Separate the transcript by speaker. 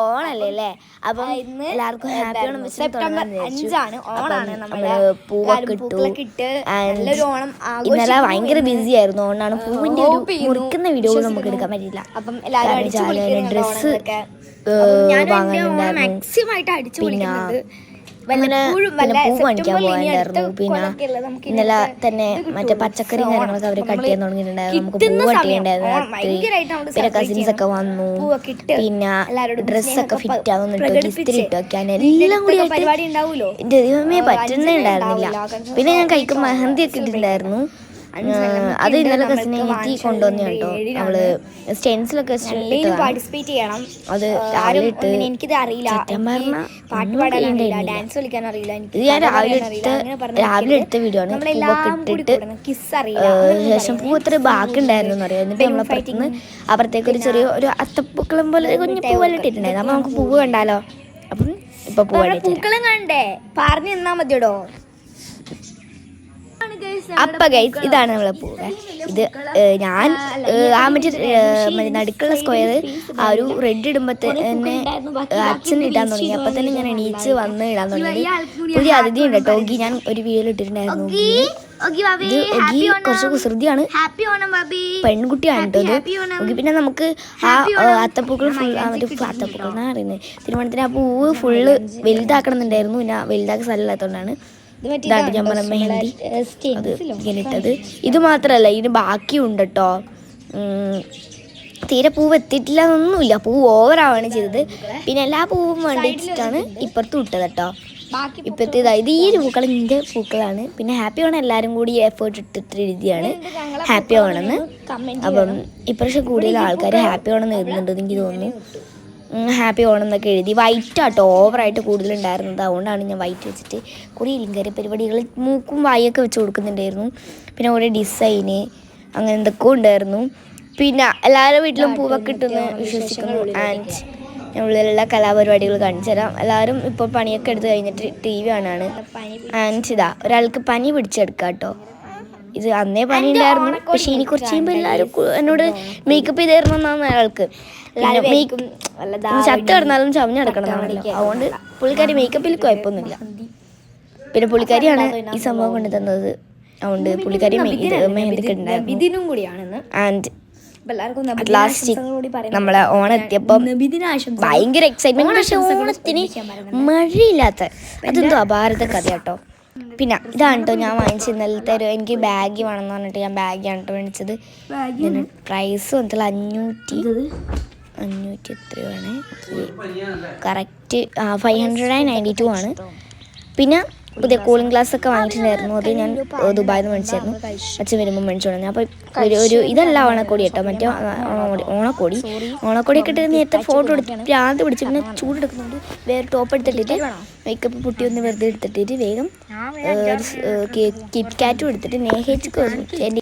Speaker 1: ഓണല്ലേ അല്ലേ? അപ്പം എല്ലാവർക്കും ഹാപ്പി ഓണം വെച്ച്
Speaker 2: സെപ്റ്റംബർ 5 ഓണാണ്. നമ്മള്
Speaker 1: പൂവൊക്കെ ഇട്ടു. ഇന്നലെ ഭയങ്കര ബിസി ആയിരുന്നു. അതുകൊണ്ടാണ് പൂവിന്റെ ഒരു മുറിക്കുന്ന വീഡിയോ നമുക്ക് എടുക്കാൻ പറ്റില്ല.
Speaker 2: അപ്പം എല്ലാവരും
Speaker 1: ഡ്രസ്സ് വാങ്ങാനുണ്ടായിരുന്നു. പിന്നെ പൂ മേടിക്കാൻ പോകാനുണ്ടായിരുന്നു. പിന്നെ ഇന്നലെ തന്നെ മറ്റേ പച്ചക്കറി കാര്യങ്ങളൊക്കെ അവർ കട്ട് ചെയ്യാൻ തുടങ്ങിയിട്ടുണ്ടായിരുന്നു. നമുക്ക് പൂ കട്ട് ചെയ്യണ്ടായിരുന്നു. പിന്നെ കസിൻസ് ഒക്കെ വന്നു. പിന്നെ ഡ്രസ്സൊക്കെ ഫിറ്റ് ആവുന്നിട്ട് ഇസ്തിരി ഇട്ട് വെക്കാൻ എല്ലാം കൂടി എന്റെ ദൈവമേ പറ്റുന്നുണ്ടായിരുന്നില്ല. പിന്നെ ഞാൻ കൈക്ക് മെഹന്തി ഒക്കെ ഇട്ടിട്ടുണ്ടായിരുന്നു. അത് ഇന്നലെ കസിനെ എത്തി കൊണ്ടുവന്നു കേട്ടോ. അവള് സ്റ്റെൻസിലൊക്കെ
Speaker 2: പാർട്ടിസിപ്പേറ്റ് ചെയ്യണം.
Speaker 1: അത് രാവിലെ ഇട്ട്
Speaker 2: എനിക്കിത് അറിയില്ല, പാട്ട് പാടാൻ അറിയില്ല, ഡാൻസ് കളിക്കാൻ അറിയില്ല.
Speaker 1: ഇത് ഞാൻ രാവിലെ എടുത്ത വീഡിയോ ആണ്. പൂവൊക്കെ ഇട്ടിട്ട് ശേഷം പൂ എത്ര ബാക്കി ഉണ്ടായിരുന്നു അറിയാം. എന്നിട്ട് നമ്മളപ്പുറത്തുനിന്ന് അപ്പുറത്തേക്ക് ഒരു ചെറിയ ഒരു അത്തപ്പൂക്കളം പോലെ കുഞ്ഞു പൂവെല്ലാം ഇട്ടിട്ടുണ്ടായിരുന്നു. അപ്പൊ നമുക്ക് പൂവ് കണ്ടാലോ? അപ്പം ഇപ്പൊ
Speaker 2: പൂക്കളം കണ്ടേ പറഞ്ഞു തന്നാ മതിയോടോ.
Speaker 1: അപ്പ ഗൈസ് ഇതാണ് നമ്മളെ പൂവ്. ഇത് ഞാൻ ആ മറ്റേ നടുക്കുള്ള സ്ക്വയർ ആ ഒരു റെഡ് ഇടുമ്പോ തന്നെ അച്ഛൻ ഇടാൻ തുടങ്ങി. അപ്പൊ തന്നെ ഞാൻ എണീച്ച് വന്ന് ഇടാൻ തുടങ്ങി. പുതിയ അതിഥി ഉണ്ട് കേട്ടോ. ഓഗി ഞാൻ ഒരു വീഡിയോയിൽ ഇട്ടിട്ടുണ്ടായിരുന്നു. ഇത് ഓഗി കുറച്ച് കുസൃതിയാണ്, പെൺകുട്ടിയാണ് കേട്ടോ ഇത്. ഓഗി പിന്നെ നമുക്ക് ആ അത്തപ്പൂക്കൾ ഫുൾ അത്തപ്പൂക്കൾ എന്നാണ് പറയുന്നത്. തിരുവോണത്തിന് ആ പൂവ് ഫുള്ള് വലുതാക്കണം എന്നുണ്ടായിരുന്നു. പിന്നെ വലുതാക്കാൻ സ്ഥലമില്ലാത്തതുകൊണ്ടാണ് ഇതാണ് ഞാൻ പറഞ്ഞ മെഹന്തി അത് ഇങ്ങനെ ഇട്ടത്. ഇത് മാത്രല്ല ഇതിന് ബാക്കിയുണ്ട് കേട്ടോ. തീരെ പൂവ് എത്തിയിട്ടില്ല എന്നൊന്നുമില്ല. പൂവ് ഓവറാവാണ് ചെയ്തത്. പിന്നെ എല്ലാ പൂവും വേണ്ടിയിട്ടാണ് ഇപ്പുറത്ത് വിട്ടത് കേട്ടോ. ഇപ്പഴത്തെ ഇത് ഈ ഒരു പൂക്കൾ ഇതിൻ്റെ പൂക്കളാണ്. പിന്നെ ഹാപ്പി ഓണം എല്ലാവരും കൂടി എഫേർട്ട് ഇട്ടിട്ട് എഴുതിയാണ് ഹാപ്പി ഓണമെന്ന്. അപ്പം ഇപ്രാവശ്യം കൂടുതൽ ആൾക്കാർ ഹാപ്പി ഓണം എഴുതുന്നുണ്ടെന്ന് എനിക്ക് തോന്നുന്നു. ഹാപ്പി ഓണം എന്നൊക്കെ എഴുതി. വൈറ്റ് ആട്ടോ ഓവറായിട്ട് കൂടുതലുണ്ടായിരുന്നത്. അതുകൊണ്ടാണ് ഞാൻ വൈറ്റ് വെച്ചിട്ട് കുറേ ലിങ്കര പരിപാടികൾ മൂക്കും വായൊക്കെ വെച്ച് കൊടുക്കുന്നുണ്ടായിരുന്നു. പിന്നെ കുറേ ഡിസൈന് അങ്ങനെ എന്തൊക്കെ ഉണ്ടായിരുന്നു. പിന്നെ എല്ലാവരുടെ വീട്ടിലും പൂവൊക്കെ ഇട്ടെന്ന് വിശ്വസിക്കുന്നു. ആൻഡ് ഉള്ളിലുള്ള കലാപരിപാടികൾ കാണിച്ചു തരാം. എല്ലാവരും ഇപ്പോൾ പണിയൊക്കെ എടുത്ത് കഴിഞ്ഞിട്ട് TV കാണാണ്. ആൻഡ് ഇതാ ഒരാൾക്ക് പനി പിടിച്ചെടുക്കാം കേട്ടോ. ഇത് അന്നേ പനി ഉണ്ടായിരുന്നു. പക്ഷെ ഇനി കുറച്ച് കഴിയുമ്പോൾ എല്ലാവരും എന്നോട് മേക്കപ്പ് ചെയ്ത് തരണം എന്നാണ് അയാൾക്ക്. ചത്ത് കിടന്നാലും ചവഞ്ഞെടുക്കണം എന്നാണല്ലോ. അതുകൊണ്ട് പുള്ളിക്കാരി മേക്കപ്പിൽ കുഴപ്പമൊന്നുമില്ല. പിന്നെ പുള്ളിക്കാരിയാണ് ഈ സംഭവം കൊണ്ട് തന്നത്. അതുകൊണ്ട് പുള്ളിക്കാരി മെഹന്തി ഉണ്ടായിരുന്നു. ആൻഡ് ലാസ്റ്റ് നമ്മളെ ഓണെത്തിയപ്പം ഭയങ്കര എക്സൈറ്റ്മെന്റ്. പക്ഷെ ഓണത്തിന് മഴയില്ലാത്ത അതെന്തോ അപാരത കഥ കേട്ടോ. പിന്നെ ഇതാണ് കേട്ടോ ഞാൻ വാങ്ങിച്ചത് ഇന്നലത്തെ എനിക്ക് ബാഗ് വേണമെന്ന് പറഞ്ഞിട്ട് ഞാൻ ബാഗാണ് കേട്ടോ മേടിച്ചത്. ഇതിന് പ്രൈസ് വന്നിട്ടുള്ള 500 എത്രയാണ് കറക്റ്റ് 592 ആണ്. പിന്നെ പുതിയ കൂളിംഗ് ഗ്ലാസ് ഒക്കെ വാങ്ങിയിട്ടുണ്ടായിരുന്നു. അത് ഞാൻ ദുബായിൽ നിന്ന് മേടിച്ചായിരുന്നു. അച്ഛൻ വരുമ്പോൾ മേടിച്ചോളാം. അപ്പോൾ ഒരു ഇതല്ല ഓണക്കോടി കേട്ടോ, മറ്റേ ഓണക്കോടിയൊക്കെ ഇട്ട് നേരത്തെ ഫോട്ടോ എടുത്ത് ഭ്രാന്ത് പിടിച്ച് പിന്നെ ചൂടെടുക്കുന്നുണ്ട്. വേറെ ടോപ്പ് എടുത്തിട്ടിട്ട് മേക്കപ്പ് പുട്ടി ഒന്ന് വെറുതെ എടുത്തിട്ട് വേഗം കിറ്റ് കാറ്റും എടുത്തിട്ട് നേഹേച്ചിക്ക് എൻ്റെ